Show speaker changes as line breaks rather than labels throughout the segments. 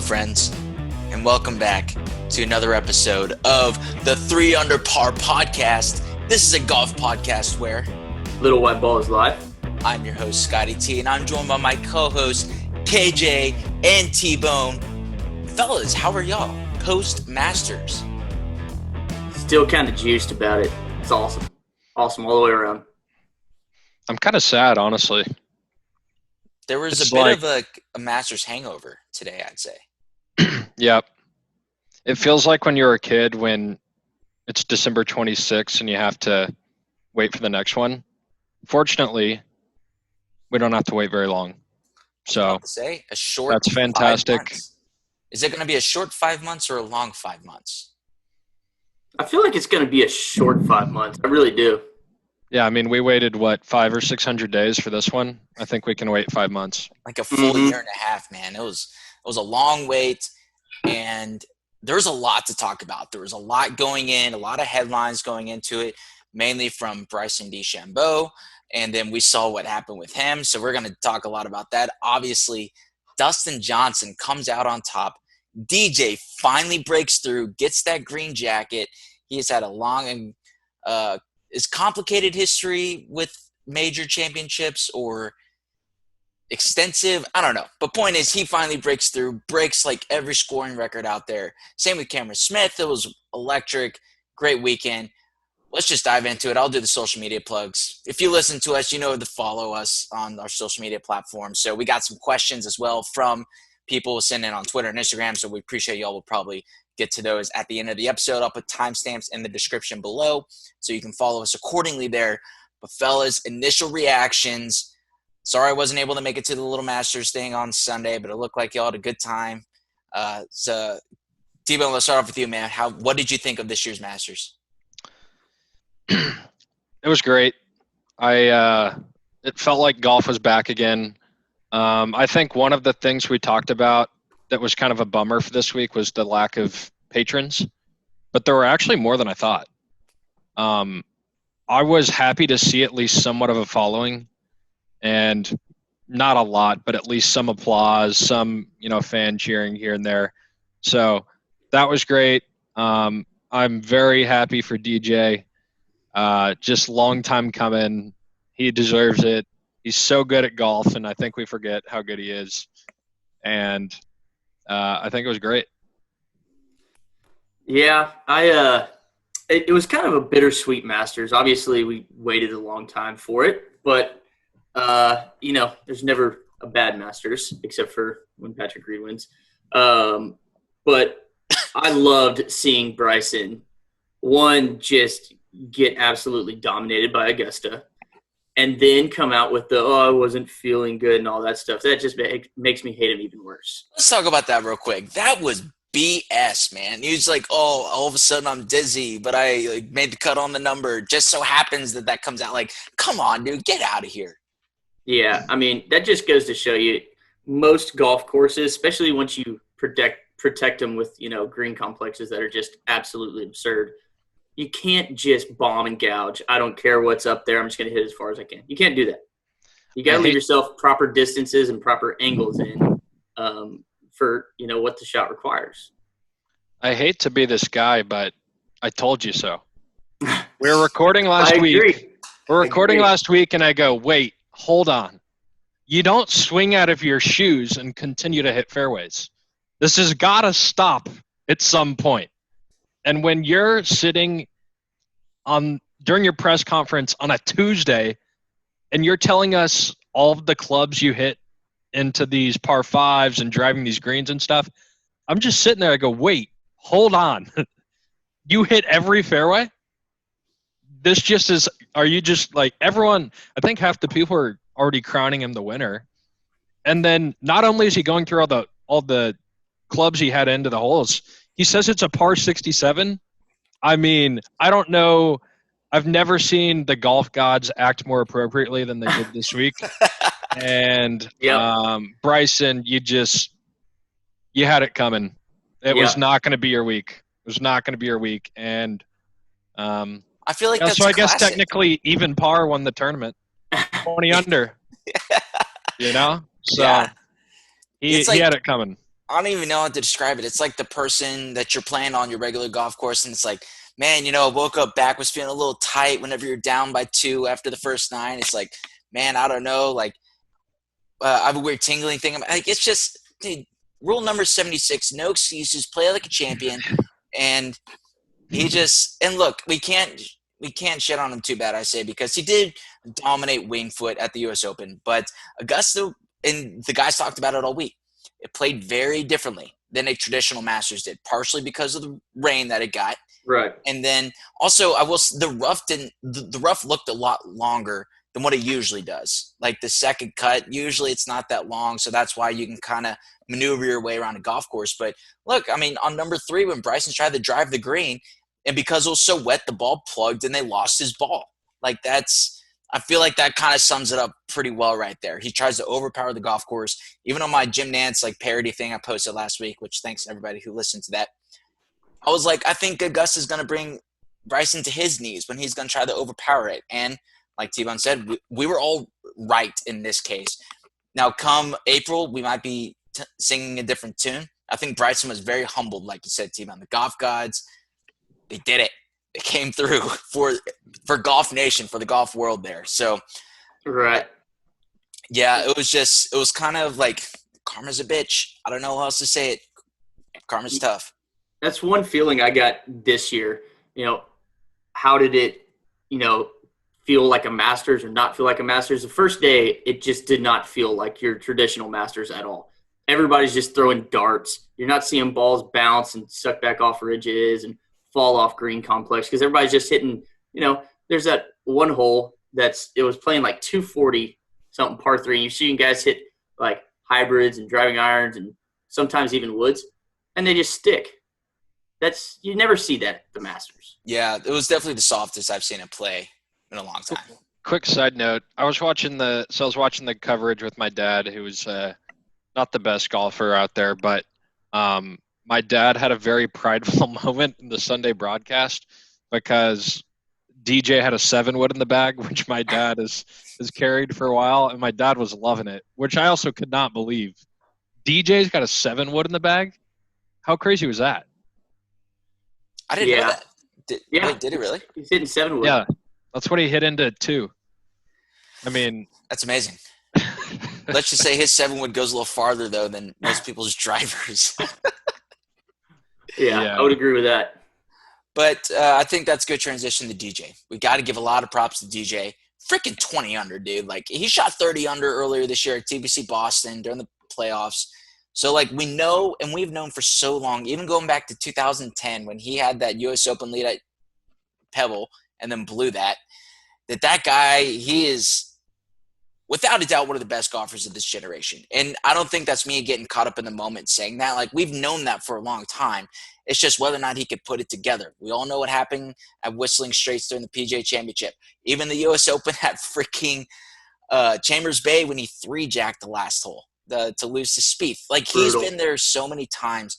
friends, and welcome back to another episode of the 3 Under Par podcast. This is a golf podcast where
Little White Ball is live.
I'm your host, Scotty T, and I'm joined by my co-hosts, KJ and T-Bone. Fellas, how are y'all? Post-Masters.
Still kind of juiced about it. It's awesome. Awesome all the way around.
I'm kind of sad, honestly.
There was a bit of a Masters hangover today, I'd say.
Yep. It feels like when you're a kid when it's December 26th and you have to wait for the next one. Fortunately, we don't have to wait very long. So
a short
that's fantastic.
5 months. Is it going to be a short 5 months or a long 5 months?
I feel like it's going to be a short 5 months. I really do.
Yeah, I mean, we waited, 500 or 600 days for this one? I think we can wait 5 months.
Like a full year and a half, man. It was a long wait, and there's a lot to talk about. There was a lot going in, a lot of headlines going into it, mainly from Bryson DeChambeau, and then we saw what happened with him, so we're going to talk a lot about that. Obviously, Dustin Johnson comes out on top. DJ finally breaks through, gets that green jacket. He has had a long and is complicated history with major championships or extensive. I don't know. But point is, he finally breaks through, breaks like every scoring record out there. Same with Cameron Smith. It was electric. Great weekend. Let's just dive into it. I'll do the social media plugs. If you listen to us, you know to follow us on our social media platforms. So we got some questions as well from people sending on Twitter and Instagram. So we appreciate y'all. We'll probably get to those at the end of the episode. I'll put timestamps in the description below so you can follow us accordingly there. But fellas, initial reactions. Sorry I wasn't able to make it to the Little Masters thing on Sunday, but it looked like y'all had a good time. So T-Bone, let's start off with you, man. What did you think of this year's Masters?
It was great. It felt like golf was back again. I think one of the things we talked about that was kind of a bummer for this week was the lack of patrons, but there were actually more than I thought. I was happy to see at least somewhat of a following, and not a lot, but at least some applause, some, fan cheering here and there. So that was great. I'm very happy for DJ. Just long time coming. He deserves it. He's so good at golf, and I think we forget how good he is. And I think it was great. Yeah,
it was kind of a bittersweet Masters. Obviously, we waited a long time for it, but there's never a bad Masters except for when Patrick Reed wins. But I loved seeing Bryson, one, just get absolutely dominated by Augusta, and then come out with I wasn't feeling good and all that stuff. That just makes me hate him even worse.
Let's talk about that real quick. That was BS, man. He was like, all of a sudden I'm dizzy, but I made the cut on the number. Just so happens that comes out. Like, come on, dude, get out of here.
Yeah, I mean, that just goes to show you most golf courses, especially once you protect them with, green complexes that are just absolutely absurd. You can't just bomb and gouge. I don't care what's up there. I'm just going to hit as far as I can. You can't do that. You got to leave yourself proper distances and proper angles in for, what the shot requires.
I hate to be this guy, but I told you so. We were recording last week. We're recording last week, and I go, wait, hold on. You don't swing out of your shoes and continue to hit fairways. This has got to stop at some point. And when you're sitting during your press conference on a Tuesday and you're telling us all of the clubs you hit into these par fives and driving these greens and stuff, I'm just sitting there. I go, wait, hold on. You hit every fairway? This just is – are you just like everyone – I think half the people are already crowning him the winner. And then not only is he going through all the clubs he had into the holes – he says it's a par 67. I mean, I don't know. I've never seen the golf gods act more appropriately than they did this week. And Bryson, you had it coming. It was not going to be your week. It was not going to be your week. And
I feel like that's
so. I
classic.
guess technically even par won the tournament, 20 under. So he had it coming.
I don't even know how to describe it. It's like the person that you're playing on your regular golf course, and it's like, man, I woke up, back was feeling a little tight whenever you're down by 2 after the first 9. It's like, man, I don't know. Like, I have a weird tingling thing. Like, it's just, dude, rule number 76, no excuses, play like a champion. And and look, we can't shit on him too bad, I say, because he did dominate Winged Foot at the U.S. Open. But Augusta, and the guys talked about it all week, it played very differently than a traditional Masters did, partially because of the rain that it got.
Right.
And then also, the rough looked a lot longer than what it usually does. Like the second cut, usually it's not that long, so that's why you can kind of maneuver your way around a golf course. But look, I mean, on number 3, when Bryson tried to drive the green, and because it was so wet, the ball plugged and they lost his ball. Like I feel like that kind of sums it up pretty well right there. He tries to overpower the golf course. Even on my Jim Nantz parody thing I posted last week, which thanks to everybody who listened to that, I was like, I think Augusta's going to bring Bryson to his knees when he's going to try to overpower it. And like T-Bone said, we were all right in this case. Now, come April, we might be singing a different tune. I think Bryson was very humbled, like you said, T-Bone. The golf gods, they did it. It came through for Golf Nation, for the golf world there. So,
right.
Yeah, it was kind of like karma's a bitch. I don't know how else to say it. Karma's tough.
That's one feeling I got this year. How did it, feel like a Masters or not feel like a Masters? The first day, it just did not feel like your traditional Masters at all. Everybody's just throwing darts. You're not seeing balls bounce and suck back off ridges and fall off green complex because everybody's just hitting, there's that one hole it was playing like 240 something par 3. You're seeing guys hit like hybrids and driving irons and sometimes even woods, and they just stick. You never see that at the Masters.
Yeah, it was definitely the softest I've seen it play in a long time.
Quick side note: I was watching the coverage with my dad, who was not the best golfer out there, but my dad had a very prideful moment in the Sunday broadcast because DJ had a 7-wood in the bag, which my dad has carried for a while, and my dad was loving it, which I also could not believe. DJ's got a 7-wood in the bag? How crazy was that?
I didn't know that. Wait, did he really?
He's hitting 7-wood.
Yeah, that's what he hit into too. I mean,
that's amazing. Let's just say his 7-wood goes a little farther though than most people's drivers.
Yeah, I would agree with that.
But I think that's a good transition to DJ. We got to give a lot of props to DJ. Freaking 20 under, dude. Like, he shot 30 under earlier this year at TBC Boston during the playoffs. So, we know, and we've known for so long, even going back to 2010 when he had that U.S. Open lead at Pebble and then blew that guy, he is, without a doubt, one of the best golfers of this generation. And I don't think that's me getting caught up in the moment saying that. We've known that for a long time. It's just whether or not he could put it together. We all know what happened at Whistling Straits during the PGA Championship. Even the U.S. Open at freaking Chambers Bay when he 3-jacked the last hole to lose to Spieth. He's been there so many times.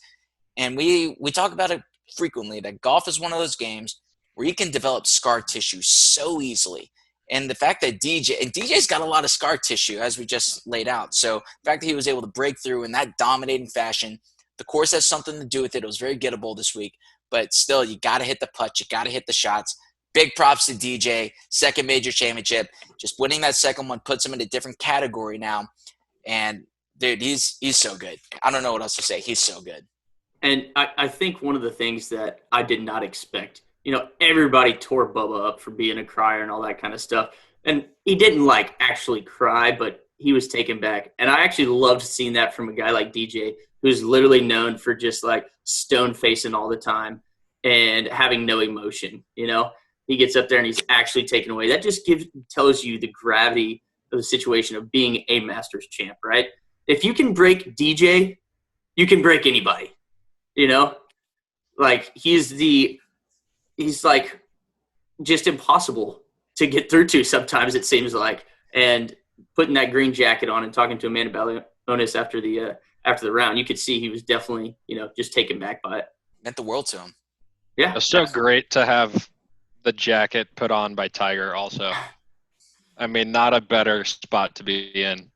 And we talk about it frequently, that golf is one of those games where you can develop scar tissue so easily. And the fact that DJ's got a lot of scar tissue, as we just laid out. So the fact that he was able to break through in that dominating fashion, the course has something to do with it. It was very gettable this week. But still, you got to hit the putts. You got to hit the shots. Big props to DJ. Second major championship. Just winning that second one puts him in a different category now. And, dude, he's so good. I don't know what else to say. He's so good.
And I think one of the things that I did not expect, everybody tore Bubba up for being a crier and all that kind of stuff. And he didn't, actually cry, but he was taken back. And I actually loved seeing that from a guy like DJ, who's literally known for just, stone facing all the time and having no emotion, He gets up there and he's actually taken away. That just tells you the gravity of the situation of being a Masters champ, right? If you can break DJ, you can break anybody, He's just impossible to get through to sometimes, it seems like. And putting that green jacket on and talking to Amanda Balionis after the round, you could see he was definitely, just taken back by it.
Meant the world to him.
Yeah.
It's so great to have the jacket put on by Tiger also. I mean, not a better spot to be in.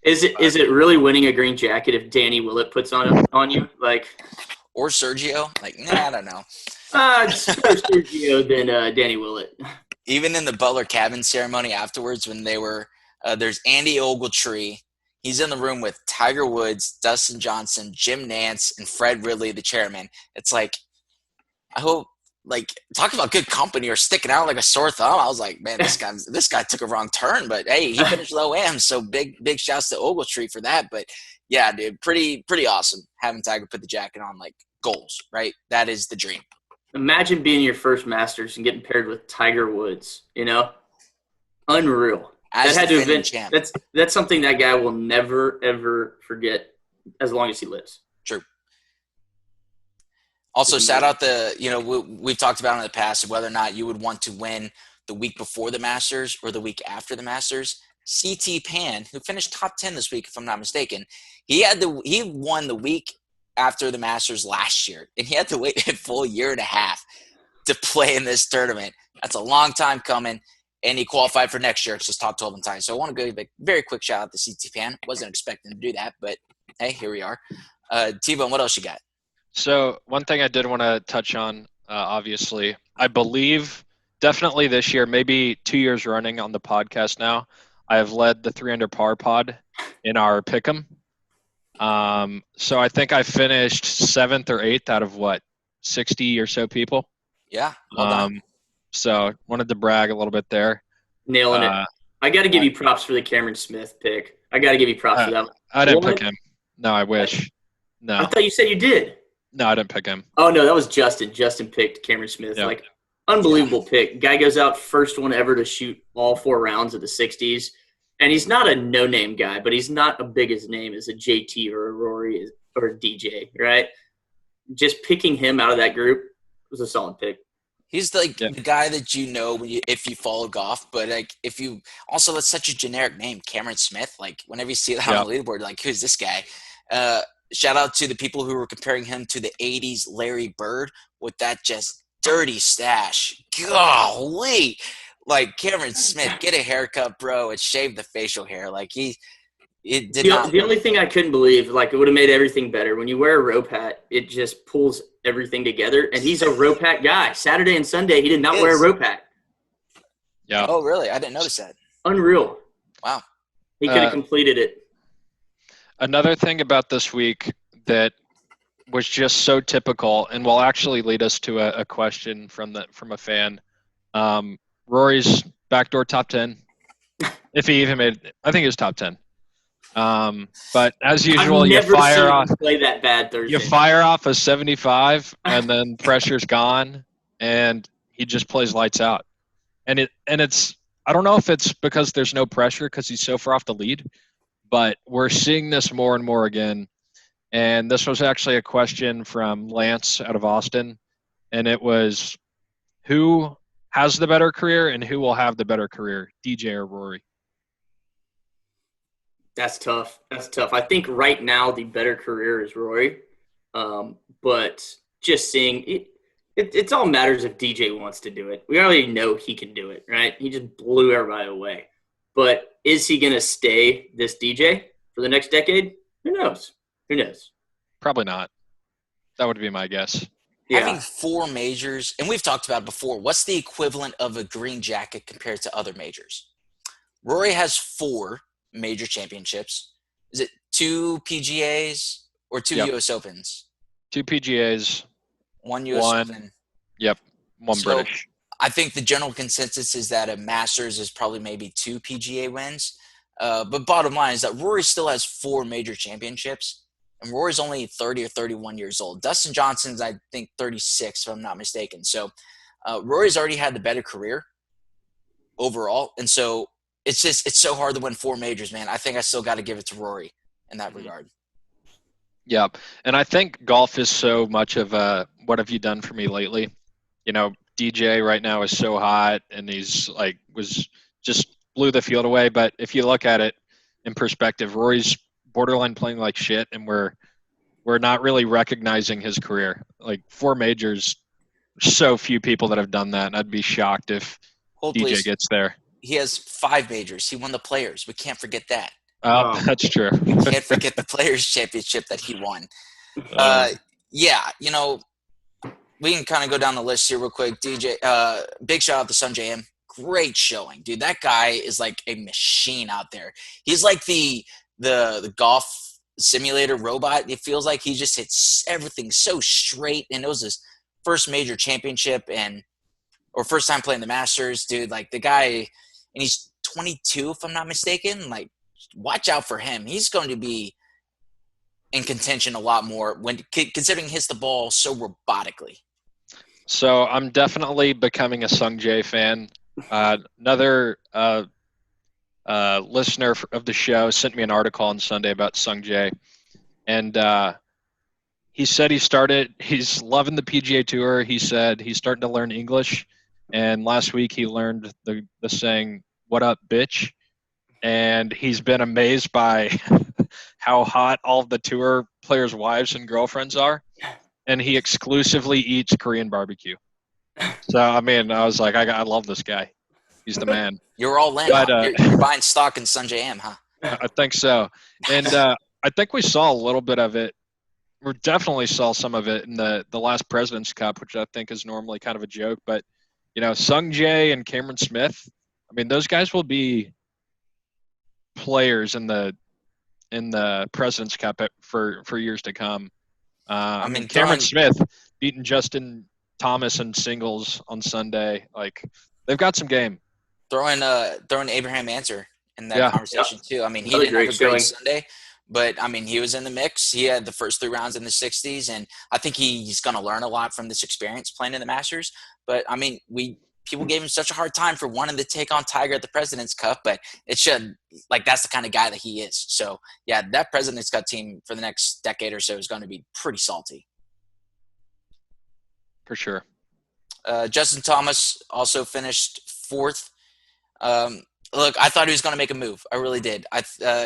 Is it really winning a green jacket if Danny Willett puts on you? Like,
or Sergio? Like, I don't know.
It's better Sergio than Danny Willett.
Even in the Butler cabin ceremony afterwards, when they were there's Andy Ogletree. He's in the room with Tiger Woods, Dustin Johnson, Jim Nance, and Fred Ridley, the chairman. It's like, I hope, like, talk about good company or sticking out like a sore thumb. I was like, man, this guy took a wrong turn, but hey, he finished low am. So big shouts to Ogletree for that. But yeah, dude, pretty awesome having Tiger put the jacket on. Like, goals, right? That is the dream.
Imagine being your first Masters and getting paired with Tiger Woods. Unreal.
As
that had to have been
champ.
that's something that guy will never ever forget as long as he lives.
True. Also, shout out we've talked about in the past whether or not you would want to win the week before the Masters or the week after the Masters. CT Pan, who finished top 10 this week, if I'm not mistaken, he won the week after the Masters last year, and he had to wait a full year and a half to play in this tournament. That's a long time coming. And he qualified for next year. It's just top 12 in time. So I want to give a very quick shout out to CT Pan. Wasn't expecting to do that, but hey, here we are. T-Bone, what else you got?
So one thing I did want to touch on, obviously, I believe definitely this year, maybe 2 years running on the podcast now, I have led the 300 par pod in our pick'em. So I think I finished 7th or 8th out of 60 or so people.
Yeah. Well done.
So wanted to brag a little bit there.
Nailing it. I got to give you props for the Cameron Smith pick. I got to give you props for that.
I didn't pick him. No, I wish. No.
I thought you said you did.
No, I didn't pick him.
Oh, no, that was Justin. Justin picked Cameron Smith.
Yep.
Like, unbelievable pick. Guy goes out first one ever to shoot all 4 rounds of the 60s. And he's not a no-name guy, but he's not a big as name as a JT or a Rory or a DJ, right? Just picking him out of that group was a solid pick.
He's like the guy that if you follow golf, but like if you also, that's such a generic name, Cameron Smith. Like whenever you see that on the leaderboard, like who's this guy? Shout out to the people who were comparing him to the '80s Larry Bird with that just dirty stash. Golly, like Cameron Smith, get a haircut, bro, and shave the facial hair. Like
the only thing I couldn't believe, like it would have made everything better. When you wear a rope hat, it just pulls everything together. And he's a rope hat guy. Saturday and Sunday, he did not wear a rope hat.
Yeah.
Oh, really? I didn't notice that.
Unreal.
Wow.
He could have completed it.
Another thing about this week that was just so typical, and will actually lead us to a question from a fan. Rory's backdoor top 10. If he even made, I think it was top 10. But as usual, you fire off
play that bad Thursday.
You fire off a 75, and then pressure's gone, and he just plays lights out. And it's I don't know if it's because there's no pressure because he's so far off the lead, but we're seeing this more and more again. And this was actually a question from Lance out of Austin, and it was, who has the better career and who will have the better career, DJ or Rory?
That's tough. I think right now the better career is Rory. But just seeing it's all matters if DJ wants to do it. We already know he can do it, right? He just blew everybody away. But is he going to stay this DJ for the next decade? Who knows?
Probably not. That would be my guess.
Yeah.
Having 4 majors, and we've talked about it before, what's the equivalent of a green jacket compared to other majors? Rory has 4 major championships. Is it 2 PGAs or 2 US Opens?
2 PGAs.
1 US Open.
Yep. 1 British.
I think the general consensus is that a Masters is probably maybe 2 PGA wins. But bottom line is that Rory still has 4 major championships. And Rory's only 30 or 31 years old. Dustin Johnson's, I think, 36, if I'm not mistaken. So Rory's already had the better career overall. And so it's so hard to win 4 majors, man. I think I still got to give it to Rory in that regard.
Yeah. And I think golf is so much of a, what have you done for me lately? DJ right now is so hot, and he's like, just blew the field away. But if you look at it in perspective, Rory's borderline playing like shit, and we're not really recognizing his career. Like 4 majors, so few people that have done that, and I'd be shocked if DJ gets there.
He has 5 majors. He won the Players. We can't forget that.
Oh, that's true.
You can't forget the Players' Championship that he won. Yeah, we can kind of go down the list here real quick. DJ, big shout out to Sun JM. Great showing, dude. That guy is like a machine out there. He's like the golf simulator robot. It feels like he just hits everything so straight, and it was his first major championship or first time playing the Masters, dude. Like the guy, and he's 22 if I'm not mistaken. Like, watch out for him. He's going to be in contention a lot more when considering he hits the ball so robotically.
So I'm definitely becoming a Sung Jae fan. Another listener of the show sent me an article on Sunday about Sung Jae, and he said he's loving the PGA Tour. He said he's starting to learn English, and last week he learned the saying, "What up, bitch?" And he's been amazed by how hot all of the tour players' wives and girlfriends are. And he exclusively eats Korean barbecue. So, I mean, I was like, I love this guy. He's the man.
You're all in. You're buying stock in Sun JM, huh?
I think so. And I think we saw a little bit of it. We definitely saw some of it in the last President's Cup, which I think is normally kind of a joke. But, Sung Jae and Cameron Smith, I mean, those guys will be players in the President's Cup for years to come. I mean, Cameron Smith beating Justin Thomas in singles on Sunday. Like, they've got some game.
Throwing Abraham Answer in that conversation too. I mean, he didn't have a great Sunday, but I mean, he was in the mix. He had the first 3 rounds in the 60s, and I think he's going to learn a lot from this experience playing in the Masters. But I mean, people gave him such a hard time for wanting to take on Tiger at the President's Cup, but it should, like, that's the kind of guy that he is. So, yeah, that President's Cup team for the next decade or so is going to be pretty salty.
For sure.
Justin Thomas also finished 4th. Look, I thought he was going to make a move. I really did.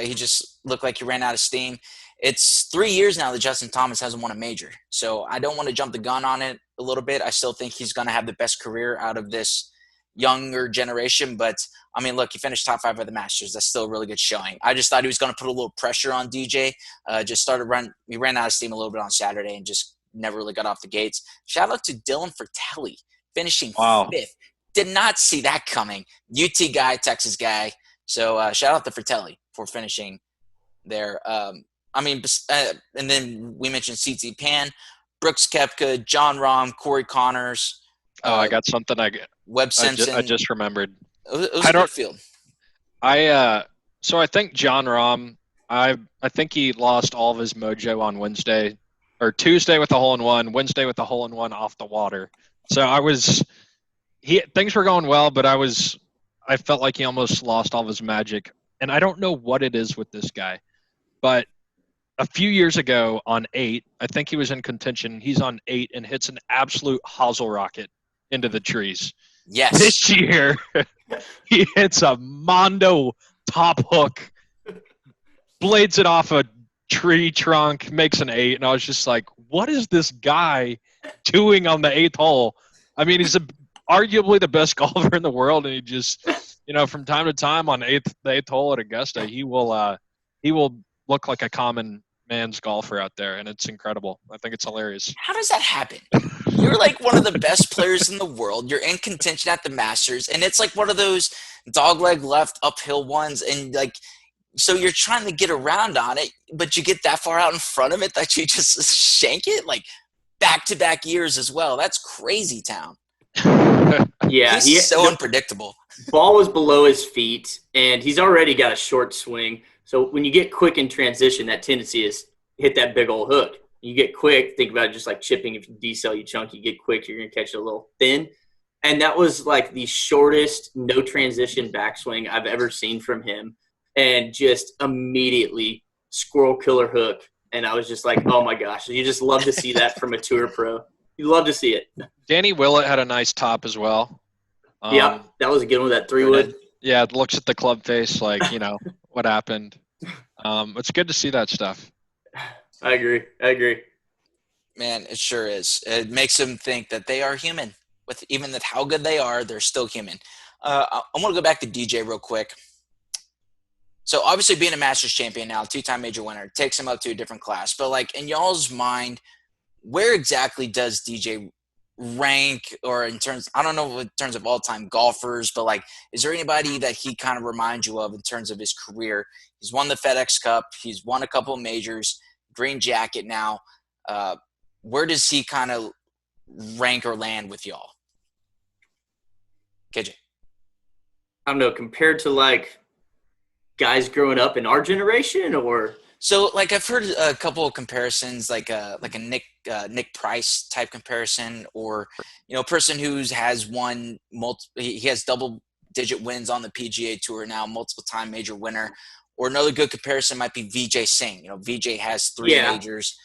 He just looked like he ran out of steam. It's 3 years now that Justin Thomas hasn't won a major. So I don't want to jump the gun on it a little bit. I still think he's going to have the best career out of this younger generation. But, I mean, look, he finished top 5 of the Masters. That's still a really good showing. I just thought he was going to put a little pressure on DJ. He ran out of steam a little bit on Saturday and just never really got off the gates. Shout out to Dylan Fratelli, finishing 5th. Did not see that coming. UT guy, Texas guy. So shout out to Fratelli for finishing there. I mean, and then we mentioned CT Pan, Brooks Koepka, John Rahm, Corey Connors.
I got something.
Webb Simpson.
I just remembered.
It was a good field.
So I think John Rahm, I think he lost all of his mojo on Wednesday or Tuesday with a hole-in-one, Wednesday with a hole-in-one off the water. So things were going well, but I felt like he almost lost all of his magic. And I don't know what it is with this guy, but a few years ago on 8, I think he was in contention. He's on 8 and hits an absolute hosel rocket into the trees.
Yes.
This year, he hits a Mondo top hook, blades it off a tree trunk, makes an 8. And I was just like, what is this guy doing on the 8th hole? I mean, he's arguably the best golfer in the world, and he just, from time to time on the 8th hole at Augusta, he will look like a common man's golfer out there, and it's incredible. I think it's hilarious.
How does that happen? You're like one of the best players in the world. You're in contention at the Masters, and it's like one of those dogleg left uphill ones, and like, so you're trying to get around on it, but you get that far out in front of it that you just shank it, like back-to-back years as well. That's crazy town.
Yeah,
he's so unpredictable.
Ball was below his feet, and he's already got a short swing. So when you get quick in transition, that tendency is hit that big old hook. You get quick, think about it just like chipping. If you decel, you chunk, you get quick, you're going to catch it a little thin. And that was like the shortest no transition backswing I've ever seen from him. And just immediately squirrel killer hook. And I was just like, oh my gosh, you just love to see that from a tour pro. You love to see it. Danny
Willett had a nice top as well.
Yeah, that was a good one, that 3-wood.
Yeah, it looks at the club face like, what happened. It's good to see that stuff.
I agree.
Man, it sure is. It makes them think that they are human. With even with how good they are, they're still human. I want to go back to DJ real quick. So obviously being a Masters champion now, 2-time major winner, takes him up to a different class. But like in y'all's mind, where exactly does DJ rank, or in terms, I don't know in terms of all-time golfers, but like, is there anybody that he kind of reminds you of in terms of his career? He's won the FedEx Cup. He's won a couple of majors, green jacket now. Where does he kind of rank or land with y'all? KJ.
I don't know, compared to like guys growing up in our generation, or
so like I've heard a couple of comparisons, like a Nick Price type comparison, or a person who has won he has double-digit wins on the PGA Tour now, multiple-time major winner. Or another good comparison might be Vijay Singh. Vijay has 3 majors.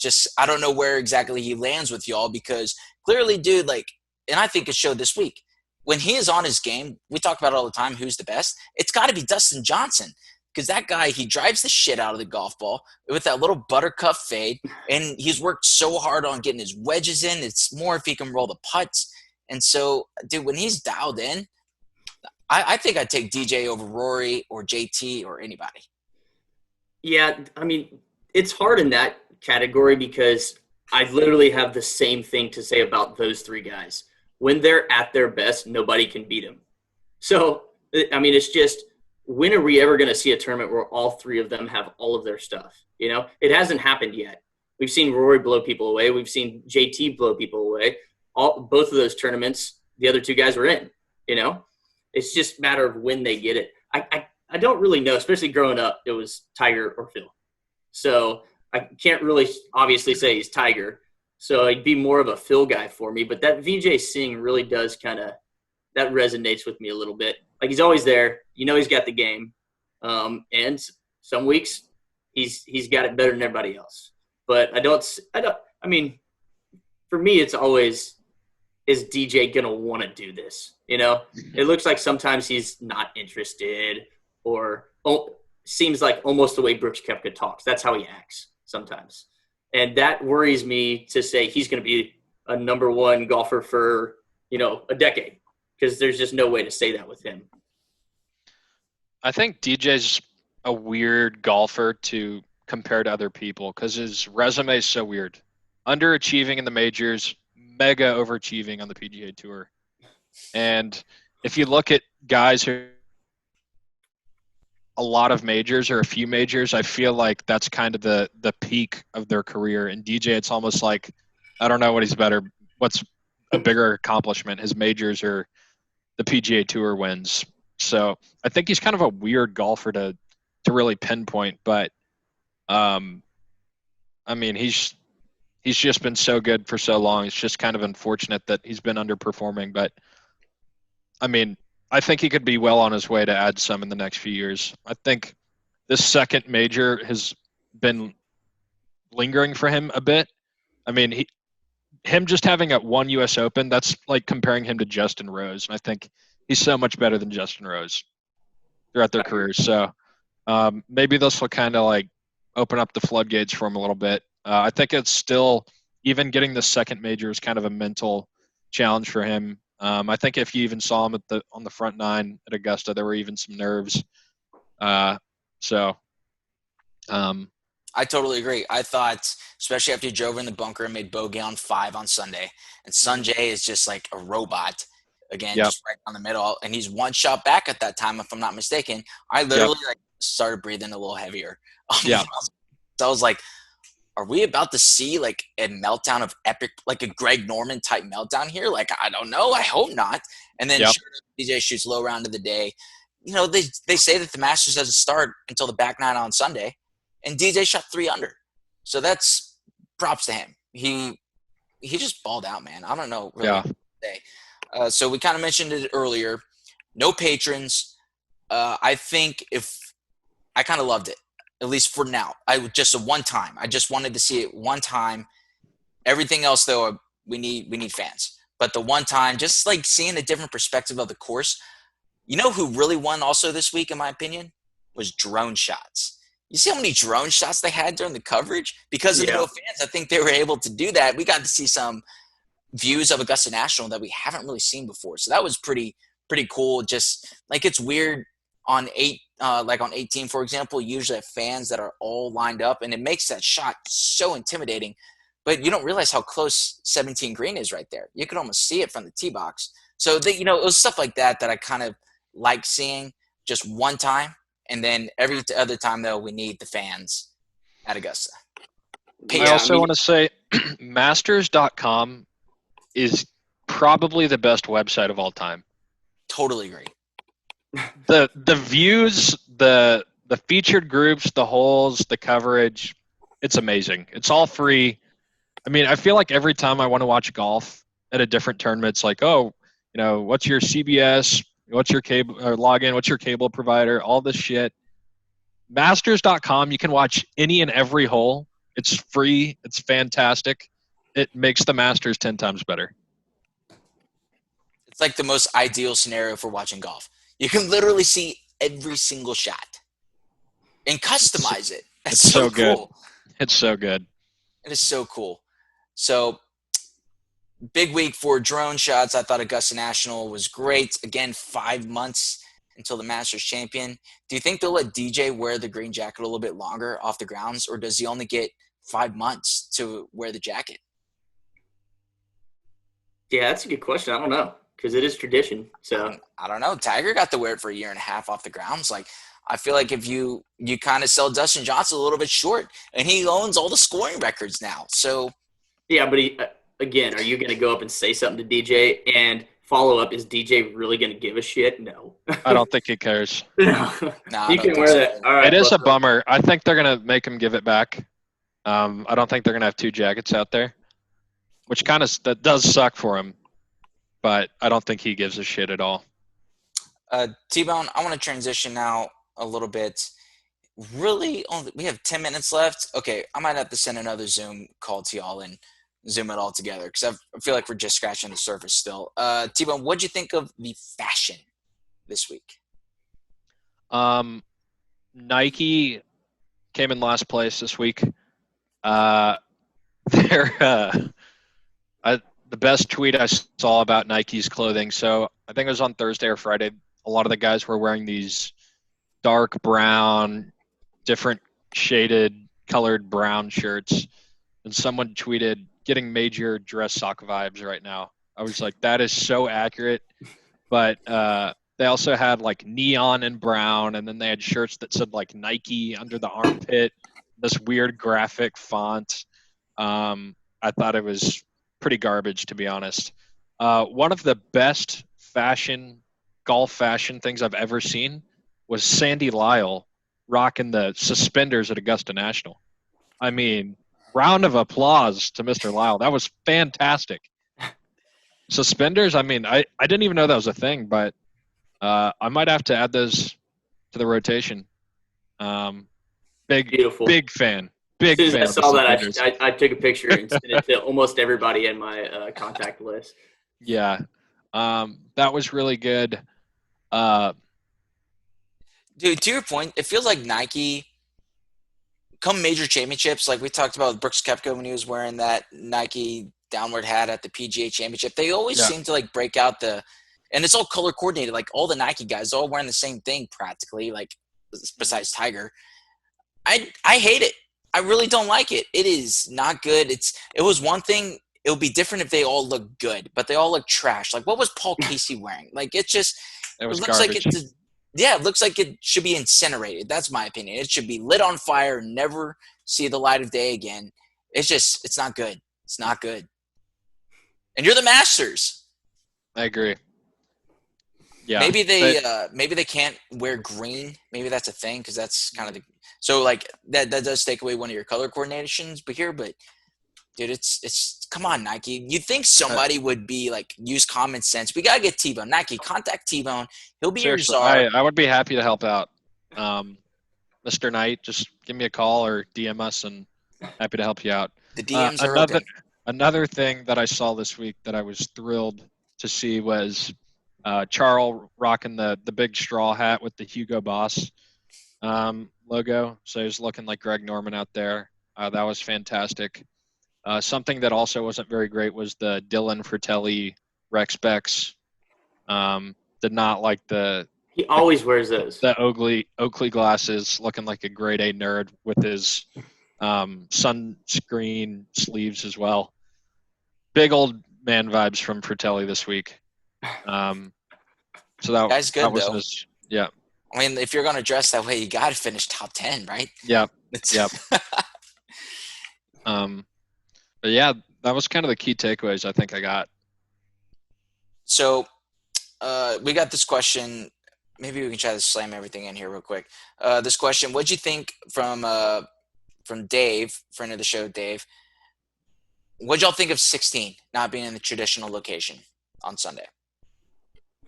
Just I don't know where exactly he lands with y'all, because clearly, dude, like, and I think it showed this week. When he is on his game, we talk about it all the time, who's the best. It's got to be Dustin Johnson, because that guy, he drives the shit out of the golf ball with that little buttercup fade, and he's worked so hard on getting his wedges in. It's more if he can roll the putts. And so, dude, when he's dialed in, I think I'd take DJ over Rory or JT or anybody.
Yeah, I mean, it's hard in that category because I literally have the same thing to say about those 3 guys. When they're at their best, nobody can beat them. So, I mean, it's just, when are we ever going to see a tournament where all 3 of them have all of their stuff? It hasn't happened yet. We've seen Rory blow people away. We've seen JT blow people away. Both of those tournaments, the other 2 guys were in, It's just a matter of when they get it. I don't really know, especially growing up, it was Tiger or Phil. So I can't really obviously say he's Tiger. So he'd be more of a Phil guy for me. But that Vijay Singh really does that resonates with me a little bit. Like, he's always there. He's got the game. And some weeks he's got it better than everybody else. But I mean, for me, it's always, is DJ going to want to do this? It looks like sometimes he's not interested, or seems like almost the way Brooks Koepka talks. That's how he acts sometimes. And that worries me to say he's going to be a number 1 golfer for, a decade, because there's just no way to say that with him.
I think DJ's a weird golfer to compare to other people because his resume is so weird. Underachieving in the majors, mega overachieving on the PGA Tour. And if you look at guys who a lot of majors or a few majors, I feel like that's kind of the peak of their career. And DJ, it's almost like, I don't know what's a bigger accomplishment, his majors or the PGA Tour wins. So I think he's kind of a weird golfer to really pinpoint, but I mean, he's just been so good for so long. It's just kind of unfortunate that he's been underperforming, but I mean, I think he could be well on his way to add some in the next few years. I think this second major has been lingering for him a bit. I mean, him just having at 1 U.S. Open, that's like comparing him to Justin Rose. And I think he's so much better than Justin Rose throughout their careers. So maybe this will kind of like open up the floodgates for him a little bit. I think it's still, even getting the second major is kind of a mental challenge for him. I think if you even saw him on the front 9 at Augusta, there were even some nerves. I
totally agree. I thought, especially after he drove in the bunker and made bogey on 5 on Sunday, and Sanjay is just like a robot. Again, just right down the middle, and he's 1 shot back at that time, if I'm not mistaken. I literally started breathing a little heavier. So I was like, are we about to see like a meltdown of epic, like a Greg Norman type meltdown here? Like, I don't know. I hope not. And then DJ shoots low round of the day. They say that the Masters doesn't start until the back 9 on Sunday, and DJ shot 3 under. So that's props to him. He just balled out, man. I don't know really what to say. So we kind of mentioned it earlier. No patrons. I think I kind of loved it. At least for now. Just a one time. I just wanted to see it one time. Everything else, though, we need fans. But the one time, just like seeing a different perspective of the course. You know who really won also this week, in my opinion, was drone shots. You see how many drone shots they had during the coverage? Because of the no fans, I think they were able to do that. We got to see some views of Augusta National that we haven't really seen before. So that was pretty cool. Just like, it's weird. on 18, for example, you usually have fans that are all lined up, and it makes that shot so intimidating. But you don't realize how close 17 green is right there. You can almost see it from the tee box. So it was stuff like that I kind of like seeing just one time, and then every other time though we need the fans at Augusta.
I also want to say Masters.com is probably the best website of all time.
Totally agree.
The views, the featured groups, the holes, the coverage, it's amazing. It's all free. I mean, I feel like every time I want to watch golf at a different tournament, it's like, oh, what's your CBS? What's your cable or login? What's your cable provider? All this shit. Masters.com, you can watch any and every hole. It's free. It's fantastic. It makes the Masters 10 times better.
It's like the most ideal scenario for watching golf. You can literally see every single shot and customize it. That's so
good.
Cool.
It's so good.
It is so cool. So big week for drone shots. I thought Augusta National was great. Again, 5 months until the Masters champion. Do you think they'll let DJ wear the green jacket a little bit longer off the grounds, or does he only get 5 months to wear the jacket?
Yeah, that's a good question. I don't know, because it is tradition. So
I don't know. Tiger got to wear it for a year and a half off the grounds. Like, I feel like if you kind of sell Dustin Johnson a little bit short, and he owns all the scoring records now. So
yeah, but again, are you going to go up and say something to DJ and follow up? Is DJ really going to give a shit? No.
I don't think he cares.
No. You can wear that. All right,
it is a bummer. I think they're going to make him give it back. I don't think they're going to have 2 jackets out there, which that does suck for him. But I don't think he gives a shit at all.
T-Bone, I want to transition now a little bit. Really, we have 10 minutes left. Okay, I might have to send another Zoom call to y'all and Zoom it all together because I feel like we're just scratching the surface still. T-Bone, what'd you think of the fashion this week?
Nike came in last place this week. The best tweet I saw about Nike's clothing. So I think it was on Thursday or Friday. A lot of the guys were wearing these dark brown, different shaded colored brown shirts. And someone tweeted, getting major dress sock vibes right now. I was like, that is so accurate. But they also had like neon and brown. And then they had shirts that said like Nike under the armpit, this weird graphic font. I thought it was pretty garbage, to be honest. One of the best golf fashion things I've ever seen was Sandy Lyle rocking the suspenders at Augusta National. I mean, round of applause to Mr. Lyle. That was fantastic. Suspenders, I mean, I didn't even know that was a thing, but I might have to add those to the rotation.
Beautiful.
Big fan. Big fan.
I saw that. I took a picture and sent it to almost everybody in my contact list.
Yeah. That was really good.
Dude, to your point, it feels like Nike, come major championships, like we talked about with Brooks Koepka when he was wearing that Nike downward hat at the PGA Championship, they always seem to like break out and it's all color coordinated. Like all the Nike guys are all wearing the same thing practically, like besides Tiger. I hate it. I really don't like it. It is not good. It was one thing. It would be different if they all looked good, but they all look trash. Like what was Paul Casey wearing? Like it looks
garbage.
like it looks like it should be incinerated. That's my opinion. It should be lit on fire and never see the light of day again. It's not good. It's not good. And you're the Masters.
I agree. Yeah.
Maybe they can't wear green. Maybe that's a thing because that's kind of so like that does take away one of your color coordinations. But dude, it's come on, Nike. You'd think somebody would be like use common sense. We gotta get T-Bone. Nike, contact T-Bone. He'll be your czar.
I would be happy to help out. Mr. Knight, just give me a call or DM us and happy to help you out.
The DMs are open.
Another thing that I saw this week that I was thrilled to see was Charles rocking the big straw hat with the Hugo Boss logo. So he was looking like Greg Norman out there. That was fantastic. Something that also wasn't very great was the Dylan Fratelli Rec Specs. Did not like the
He always wears those.
The Oakley glasses, looking like a grade A nerd with his sunscreen sleeves as well. Big old man vibes from Fratelli this week. So that
Guy's good,
that was
though.
his, yeah.
I mean, if you're going to dress that way, you got to finish top 10, right?
Yep. But yeah, that was kind of the key takeaways I think I got.
So we got this question. Maybe we can try to slam everything in here real quick. This question, what'd you think from Dave, friend of the show, Dave? What'd y'all think of 16 not being in the traditional location on Sunday?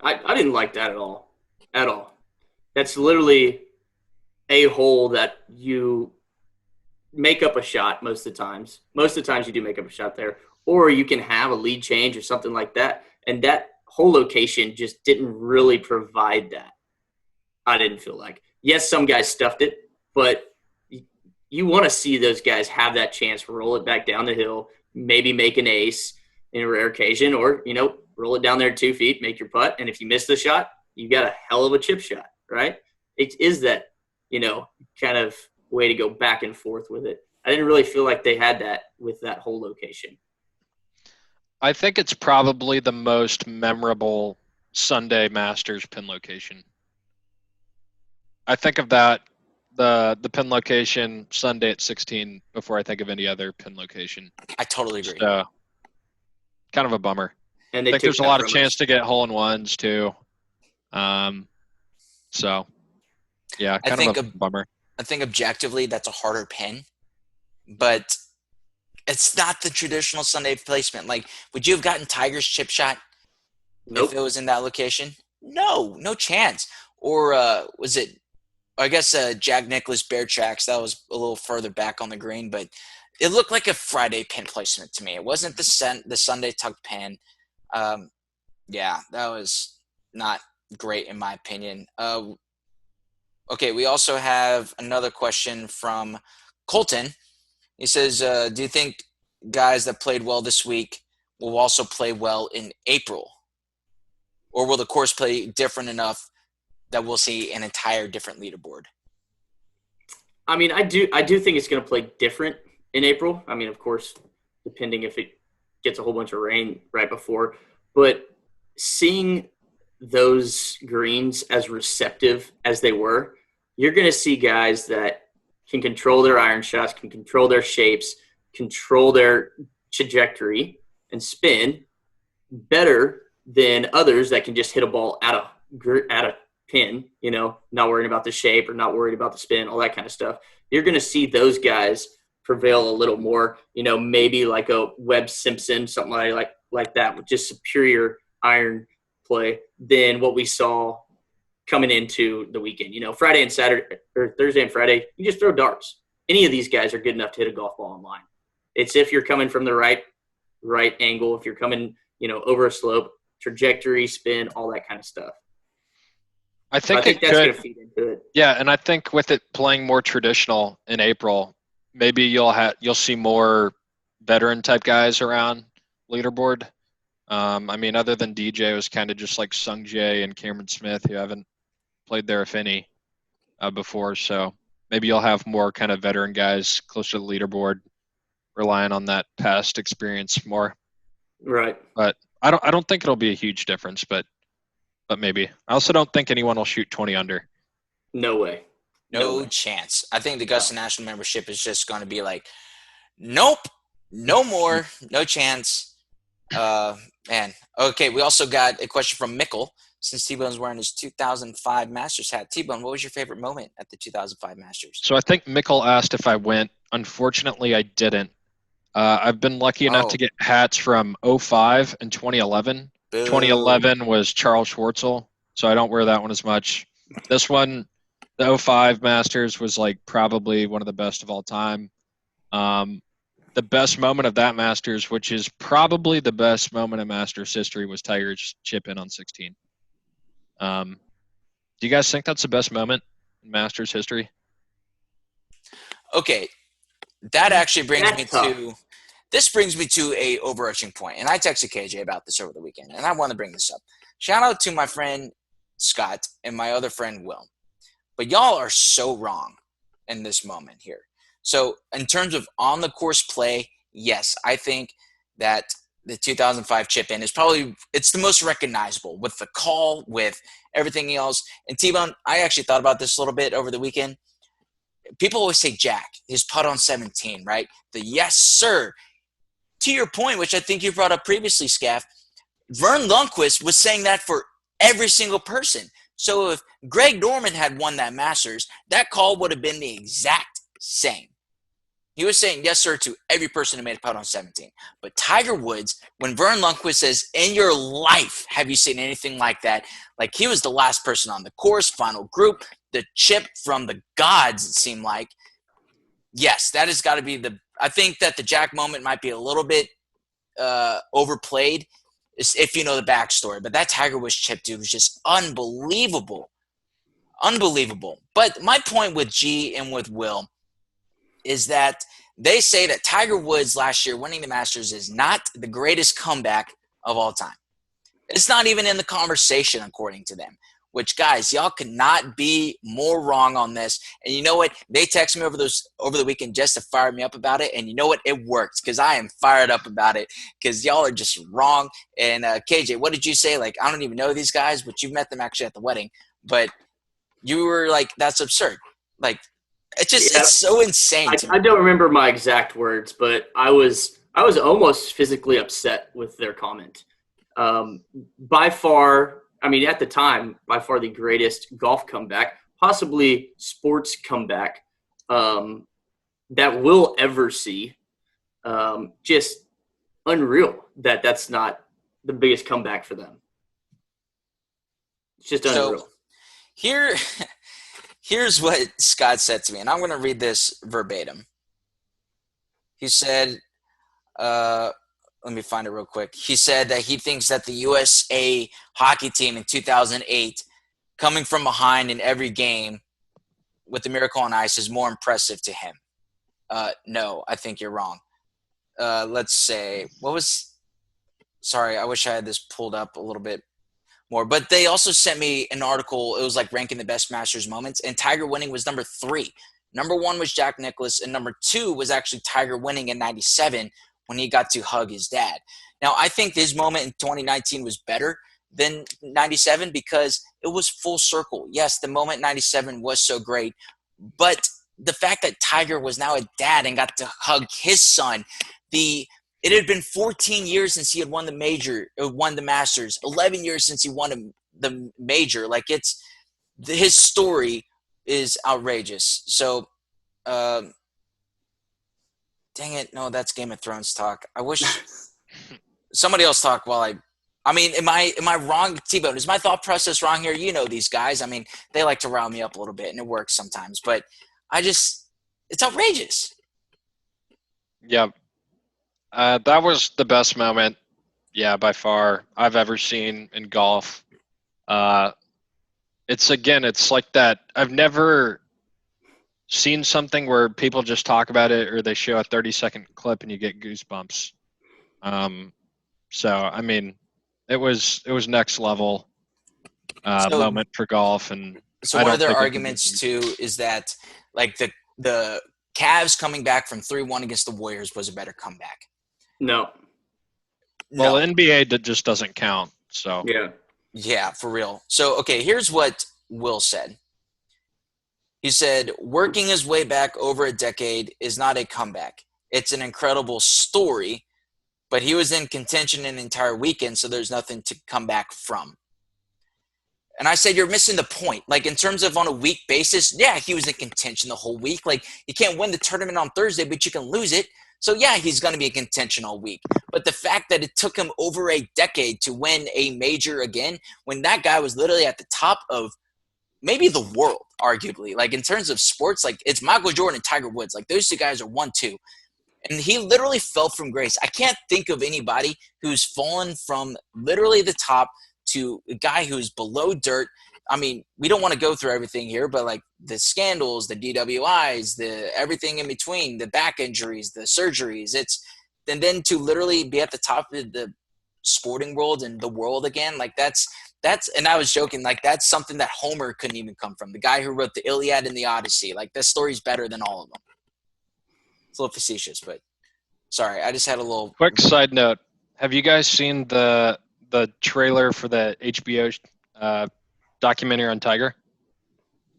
I didn't like that at all. At all. That's literally a hole that you make up a shot most of the times. Most of the times you do make up a shot there. Or you can have a lead change or something like that. And that whole location just didn't really provide that. I didn't feel like. Yes, some guys stuffed it, but you want to see those guys have that chance to roll it back down the hill, maybe make an ace in a rare occasion, or, roll it down there 2 feet, make your putt. And if you miss the shot, you got a hell of a chip shot, right? It is that, kind of way to go back and forth with it. I didn't really feel like they had that with that whole location.
I think it's probably the most memorable Sunday Masters pin location. I think of that, the pin location Sunday at 16 before I think of any other pin location.
I totally agree.
So, kind of a bummer.
And
I think there's a lot of chance to get hole-in-ones too. So, yeah, kind of a bummer.
I think objectively that's a harder pin, but it's not the traditional Sunday placement. Like, would you have gotten Tiger's chip shot if it was in that location? No chance. Or was it? I guess Jack Nicklaus Bear Tracks. That was a little further back on the green, but it looked like a Friday pin placement to me. It wasn't the Sunday tucked pin. Yeah, that was not great in my opinion. Okay, we also have another question from Colton. He says, do you think guys that played well this week will also play well in April? Or will the course play different enough that we'll see an entire different leaderboard?
I mean, I do think it's going to play different in April. I mean, of course, depending if it gets a whole bunch of rain right before. But seeing those greens as receptive as they were, you're going to see guys that can control their iron shots, can control their shapes, control their trajectory, and spin better than others that can just hit a ball at a pin, not worrying about the shape or not worried about the spin, all that kind of stuff. You're going to see those guys prevail a little more, maybe like a Webb Simpson, something like that, with just superior iron play than what we saw coming into the weekend. Friday and Saturday, or Thursday and Friday, you just throw darts. Any of these guys are good enough to hit a golf ball on line. It's if you're coming from the right angle, if you're coming, over a slope, trajectory, spin, all that kind of stuff.
I think
that's going to feed into it.
Yeah, and I think with it playing more traditional in April, maybe you'll see more veteran type guys around leaderboard. I mean, other than DJ, it was kind of just like Sung Jae and Cameron Smith, who haven't played there, if any, before. So maybe you'll have more kind of veteran guys closer to the leaderboard, relying on that past experience more.
Right.
But I don't think it'll be a huge difference, but maybe. I also don't think anyone will shoot 20 under.
No way.
No chance. I think the Augusta National membership is just going to be like, nope, no more, no chance. Man. Okay, we also got a question from Mickle. Since T-Bone's wearing his 2005 Masters hat. T-Bone, what was your favorite moment at the 2005 Masters?
So I think Mickle asked if I went. Unfortunately, I didn't. I've been lucky enough to get hats from 05 and 2011. Boo. 2011 was Charles Schwartzel, so I don't wear that one as much. This one, the 05 Masters, was like probably one of the best of all time. The best moment of that Masters, which is probably the best moment in Masters history, was Tiger's chip in on 16. Do you guys think that's the best moment in Masters history?
Okay, that actually brings me to a overarching point, and I texted KJ about this over the weekend, and I want to bring this up. Shout out to my friend Scott, and my other friend, Will. But y'all are so wrong in this moment here. So in terms of on-the-course play, yes, I think that the 2005 chip-in is probably – it's the most recognizable with the call, with everything else. And T-Bone, I actually thought about this a little bit over the weekend. People always say Jack, his putt on 17, right? The yes, sir. To your point, which I think you brought up previously, Scaff, Vern Lundquist was saying that for every single person. So if Greg Norman had won that Masters, that call would have been the exact same. He was saying yes, sir, to every person who made a putt on 17. But Tiger Woods, when Vern Lundquist says, in your life, have you seen anything like that? Like, he was the last person on the course, final group, the chip from the gods, it seemed like. Yes, that has got to be I think that the Jack moment might be a little bit overplayed if you know the backstory. But that Tiger Woods chip, dude, was just unbelievable. Unbelievable. But my point with G and with Will is that they say that Tiger Woods last year winning the Masters is not the greatest comeback of all time. It's not even in the conversation, according to them. Which, guys, y'all could not be more wrong on this. And you know what? They texted me over the weekend just to fire me up about it. And you know what? It worked because I am fired up about it because y'all are just wrong. And KJ, what did you say? Like, I don't even know these guys, but you met them actually at the wedding. But you were like, that's absurd. Like, it's so insane to me.
I don't remember my exact words, but I was almost physically upset with their comment. By far, I mean, at the time, by far the greatest golf comeback, possibly sports comeback that we'll ever see. Just unreal that that's not the biggest comeback for them. It's just unreal.
So here's what Scott said to me, and I'm going to read this verbatim. He said, let me find it real quick. He said that he thinks that the USA hockey team in 2008, coming from behind in every game with the Miracle on Ice, is more impressive to him. No, I think you're wrong. Let's say, sorry, I wish I had this pulled up a little bit more. But they also sent me an article. It was like ranking the best Masters moments, and Tiger winning was number 3. Number 1 was Jack Nicklaus, and number 2 was actually Tiger winning in 97 when he got to hug his dad. Now, I think his moment in 2019 was better than 97 because it was full circle. Yes, the moment in 97 was so great, but the fact that Tiger was now a dad and got to hug his son, it had been 14 years since he had won the Masters, 11 years since he won the major. Like, his story is outrageous. So, dang it. No, that's Game of Thrones talk. I wish somebody else talk while I mean, am I wrong, T-Bone? Is my thought process wrong here? You know these guys. I mean, they like to rile me up a little bit, and it works sometimes. But it's outrageous.
Yeah. That was the best moment, by far, I've ever seen in golf. It's like that. I've never seen something where people just talk about it or they show a 30-second clip and you get goosebumps. So, I mean, it was next level moment for golf. And
so one of their arguments too is that like the Cavs coming back from 3-1 against the Warriors was a better comeback.
No.
Well, NBA just doesn't count. So
yeah, for real. So okay, here's what Will said. He said, working his way back over a decade is not a comeback. It's an incredible story, but he was in contention an entire weekend, so there's nothing to come back from. And I said, you're missing the point. Like, in terms of on a week basis, yeah, he was in contention the whole week. Like, you can't win the tournament on Thursday, but you can lose it. So, yeah, he's going to be in contention all week. But the fact that it took him over a decade to win a major again, when that guy was literally at the top of maybe the world, arguably. Like, in terms of sports, like, it's Michael Jordan and Tiger Woods. Like, those two guys are 1-2. And he literally fell from grace. I can't think of anybody who's fallen from literally the top to a guy who's below dirt. I mean, we don't want to go through everything here, but like the scandals, the DWIs, the everything in between, the back injuries, the surgeries, and then to literally be at the top of the sporting world and the world again, like that's and I was joking, like that's something that Homer couldn't even come from. The guy who wrote the Iliad and the Odyssey. Like this story's better than all of them. It's a little facetious, but sorry, I just had a little
quick side note. Have you guys seen the trailer for the HBO documentary on Tiger?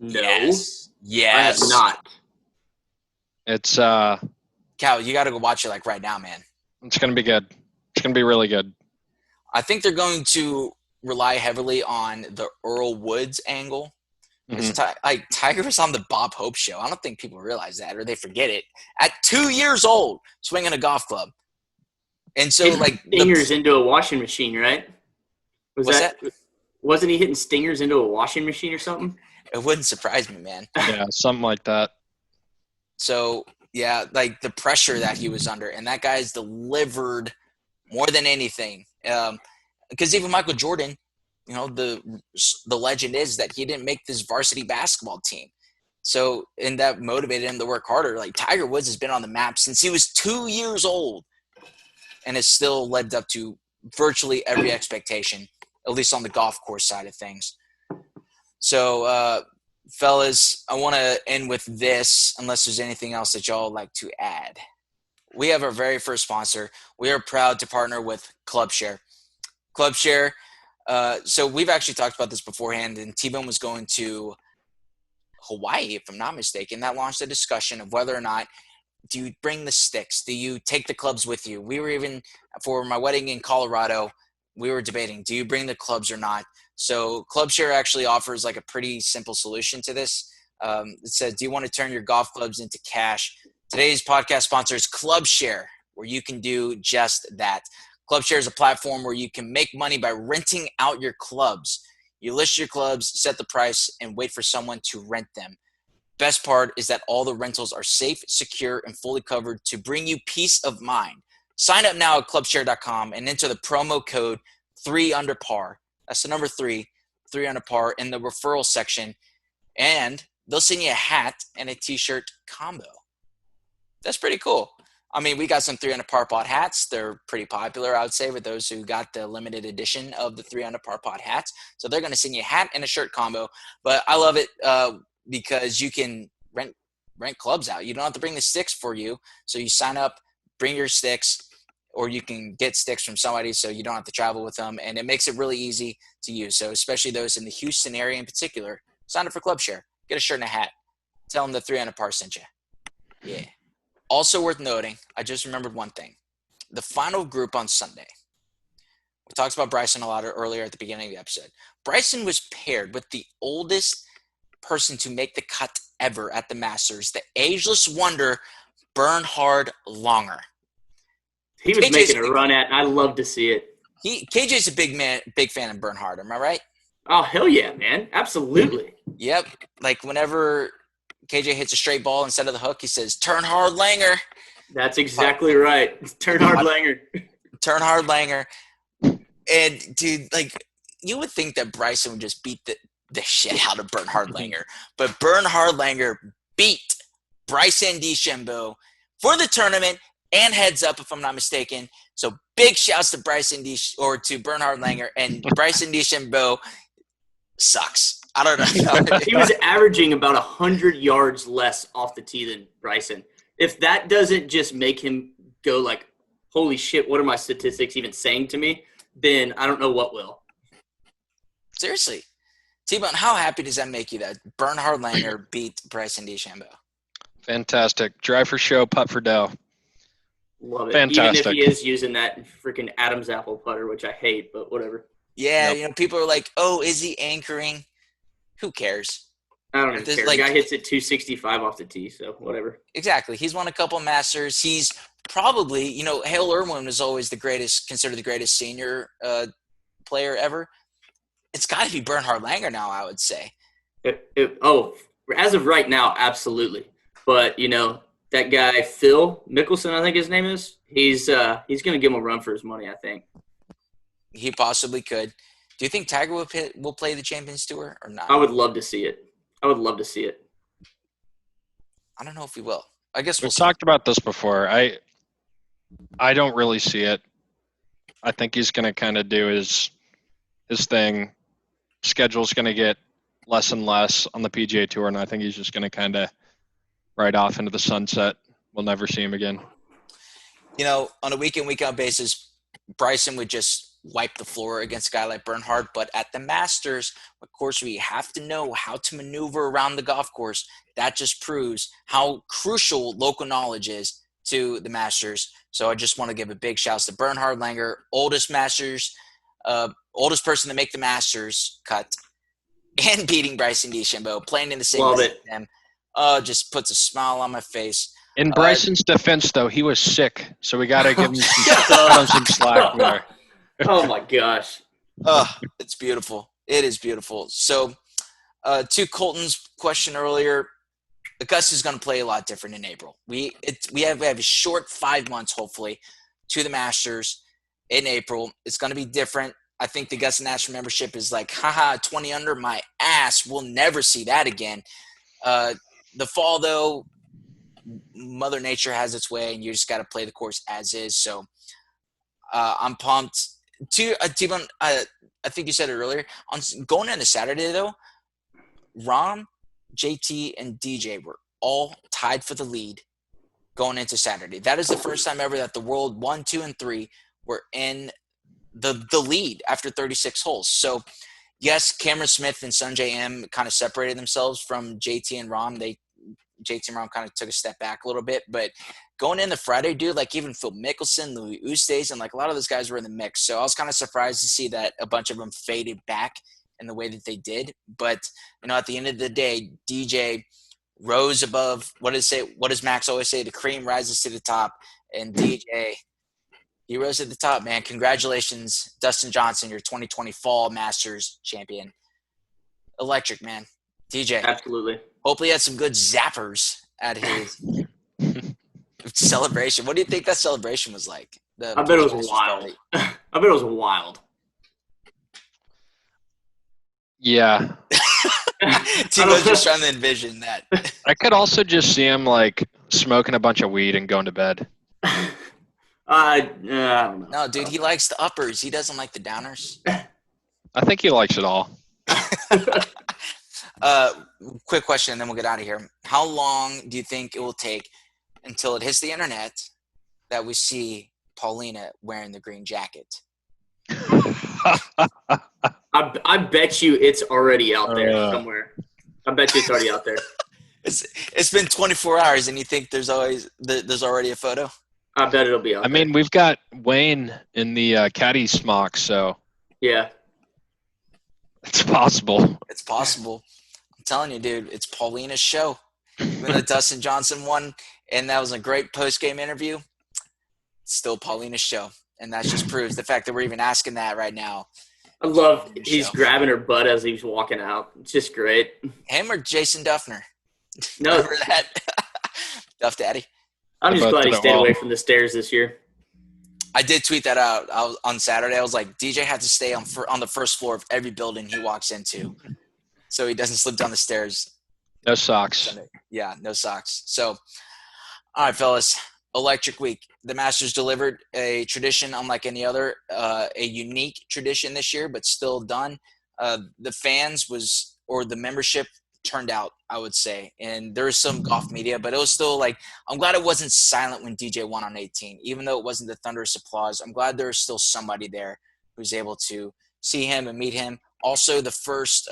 No.
Yes.
I have not.
It's
Cal, you got to go watch it like right now, man.
It's going to be good. It's going to be really good.
I think they're going to rely heavily on the Earl Woods angle.
Mm-hmm.
Tiger was on the Bob Hope show. I don't think people realize that, or they forget it. At 2 years old, swinging a golf club. And so, like,
stingers into a washing machine, right? Wasn't he hitting stingers into a washing machine or something?
It wouldn't surprise me, man.
Yeah, something like that.
So, yeah, like the pressure that he was under, and that guy's delivered more than anything. Because even Michael Jordan, you know, the legend is that he didn't make this varsity basketball team. So, and that motivated him to work harder. Like Tiger Woods has been on the map since he was 2 years old and has still lived up to virtually every expectation, at least on the golf course side of things. So, fellas, I want to end with this, unless there's anything else that y'all like to add. We have our very first sponsor. We are proud to partner with ClubShare. ClubShare. So we've actually talked about this beforehand, and T-Bone was going to Hawaii, if I'm not mistaken. That launched a discussion of whether or not do you bring the sticks? Do you take the clubs with you? We were even, for my wedding in Colorado, we were debating, do you bring the clubs or not? So ClubShare actually offers like a pretty simple solution to this. It says, do you want to turn your golf clubs into cash? Today's podcast sponsor is ClubShare, where you can do just that. ClubShare is a platform where you can make money by renting out your clubs. You list your clubs, set the price, and wait for someone to rent them. Best part is that all the rentals are safe, secure, and fully covered to bring you peace of mind. Sign up now at clubshare.com and enter the promo code 3UNDERPAR. That's the number 3 under par in the referral section. And they'll send you a hat and a t-shirt combo. That's pretty cool. I mean, we got some 3 under par pot hats. They're pretty popular, I would say, with those who got the limited edition of the 3 under par pot hats. So they're going to send you a hat and a shirt combo. But I love it because you can rent clubs out. You don't have to bring the sticks for you. So you sign up, bring your sticks, or you can get sticks from somebody so you don't have to travel with them. And it makes it really easy to use. So especially those in the Houston area in particular, sign up for ClubShare. Get a shirt and a hat. Tell them the 3 under par sent you. Yeah. Also worth noting, I just remembered one thing. The final group on Sunday. We talked about Bryson a lot earlier at the beginning of the episode. Bryson was paired with the oldest person to make the cut ever at the Masters, the ageless wonder, Bernhard Langer.
He was making a run at, and I love to see it.
KJ's a big fan of Bernhard. Am I right?
Oh, hell yeah, man. Absolutely.
Yep. Like whenever KJ hits a straight ball instead of the hook, he says, turn hard, Langer.
That's exactly right. Turn hard, Langer.
Turn hard, Langer. And, dude, like, you would think that Bryson would just beat the shit out of Bernhard Langer. But Bernhard Langer beat Bryson DeChambeau for the tournament and heads up, if I'm not mistaken. So big shouts to to Bernhard Langer, and Bryson DeChambeau sucks. I don't know.
He was averaging about 100 yards less off the tee than Bryson. If that doesn't just make him go like, holy shit, what are my statistics even saying to me? Then I don't know what will.
Seriously. T-Bone, how happy does that make you that Bernhard Langer beat Bryson DeChambeau?
Fantastic. Drive for show, putt for dough.
Love it.
Fantastic.
Even if he is using that freaking Adam's apple putter, which I hate, but whatever.
Yeah, You know, people are like, oh, is he anchoring? Who cares?
I don't even care. The guy hits it 265 off the tee, so whatever.
Exactly. He's won a couple Masters. He's probably, you know, Hale Irwin was always considered the greatest senior player ever. It's got to be Bernhard Langer now, I would say. As of right now, absolutely. But, you know, that guy, Phil Mickelson, I think his name is, he's going to give him a run for his money, I think. He possibly could. Do you think Tiger will play the Champions Tour or not?
I would love to see it. I
don't know if he will. I guess
we've talked about this before. I don't really see it. I think he's going to kind of do his thing schedule's going to get less and less on the PGA Tour, and I think he's just going to kind of ride off into the sunset. We'll never see him again.
On a week-in, week-out basis, Bryson would just wipe the floor against a guy like Bernhard. But at the Masters, of course, we have to know how to maneuver around the golf course. That just proves how crucial local knowledge is to the Masters. So I just want to give a big shout out to Bernhard Langer, oldest person to make the Masters cut, and beating Bryson DeChambeau, playing in the same
Love
as
it.
them. Just puts a smile on my face.
In Bryson's defense, though, he was sick, so we got to give him some slack there.
Oh, my gosh.
It's beautiful. It is beautiful. So to Colton's question earlier, Augusta's going to play a lot different in April. We have a short 5 months, hopefully, to the Masters in April. It's going to be different. I think the Augusta National membership is like, 20 under my ass. We'll never see that again. The fall, though, Mother Nature has its way, and you just got to play the course as is. So I'm pumped. T-Bone, I think you said it earlier. Going into Saturday, though, Rom, JT, and DJ were all tied for the lead going into Saturday. That is the first time ever that the world 1, 2, and 3 were in the lead after 36 holes. So, yes, Cameron Smith and Sunjay M kind of separated themselves from JT and Rom. JT and Rom kind of took a step back a little bit. But going into Friday, dude, like even Phil Mickelson, Louis Oosthuizen, and like a lot of those guys were in the mix. So I was kind of surprised to see that a bunch of them faded back in the way that they did. But, at the end of the day, DJ rose above, what does Max always say? The cream rises to the top. And DJ, he rose to the top, man. Congratulations, Dustin Johnson, your 2020 Fall Masters champion. Electric, man. DJ.
Absolutely.
Hopefully he had some good zappers at his celebration. What do you think that celebration was like?
I bet it was wild. I bet it was wild.
Yeah.
T-Bone's just trying to envision that.
I could also just see him, like, smoking a bunch of weed and going to bed.
I don't know.
No, dude, he likes the uppers. He doesn't like the downers.
I think he likes it all.
Quick question, and then we'll get out of here. How long do you think it will take until it hits the internet that we see Paulina wearing the green jacket?
I bet you it's already out there somewhere. I bet you it's already out there.
It's been 24 hours, and you think there's already a photo?
I bet it'll be out there.
I mean, we've got Wayne in the caddy smock, so
yeah,
it's possible.
It's possible. I'm telling you, dude, it's Paulina's show. Even though Dustin Johnson won, and that was a great post-game interview, it's still Paulina's show. And that just proves the fact that we're even asking that right now.
I love he's grabbing her butt as he's walking out. It's just great.
Him or Jason Duffner?
No.
Remember that? Duff Daddy.
I'm just glad he stayed away from the stairs this year.
I did tweet that out on Saturday. I was like, DJ had to stay on the first floor of every building he walks into so he doesn't slip down the stairs.
No socks.
Yeah, no socks. So, all right, fellas. Electric week. The Masters delivered a tradition unlike any other, a unique tradition this year, but still done. The fans the membership turned out, I would say. And there was some golf media, but it was still like, I'm glad it wasn't silent when DJ won on 18. Even though it wasn't the thunderous applause, I'm glad there was still somebody there who's able to see him and meet him. Also, the first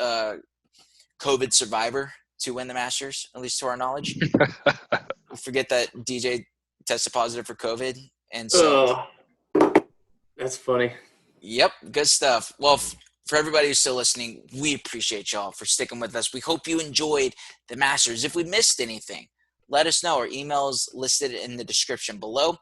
COVID survivor to win the Masters, at least to our knowledge. I forget that DJ tested positive for COVID. And so
that's funny.
Yep. Good stuff. Well, for everybody who's still listening, we appreciate y'all for sticking with us. We hope you enjoyed the Masters. If we missed anything, let us know. Our email is listed in the description below,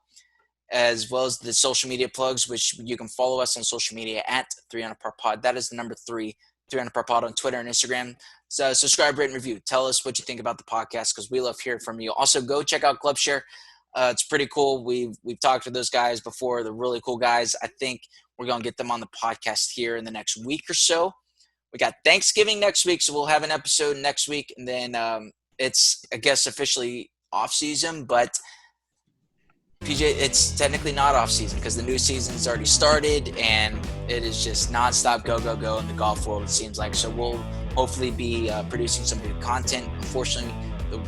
as well as the social media plugs, which you can follow us on social media at 300 Par Pod. That is the number 300 Par Pod on Twitter and Instagram. So subscribe, rate, and review. Tell us what you think about the podcast because we love hearing from you. Also, go check out ClubShare. It's pretty cool. We've talked to those guys before. They're really cool guys. I think we're going to get them on the podcast here in the next week or so. We got Thanksgiving next week, so we'll have an episode next week. And then it's, I guess, officially off season. But PJ, it's technically not off season because the new season's already started, and it is just nonstop go in the golf world, it seems like. So we'll hopefully be producing some good content. Unfortunately, the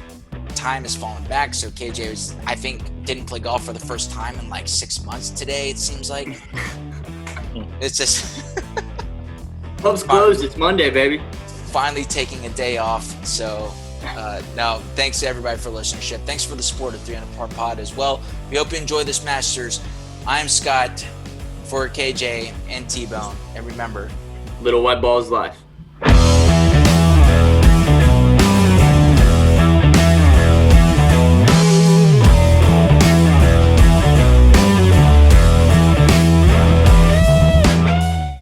time has fallen back, so KJ was, I think, didn't play golf for the first time in like 6 months today, it seems like. It's just
Pub's closed. It's Monday, baby.
Finally taking a day off. So no, thanks to everybody for listenership. Thanks for the support of 300 Par Pod as well. We hope you enjoy this Masters. I'm Scott for KJ and T-Bone, and remember,
Little White Ball is life.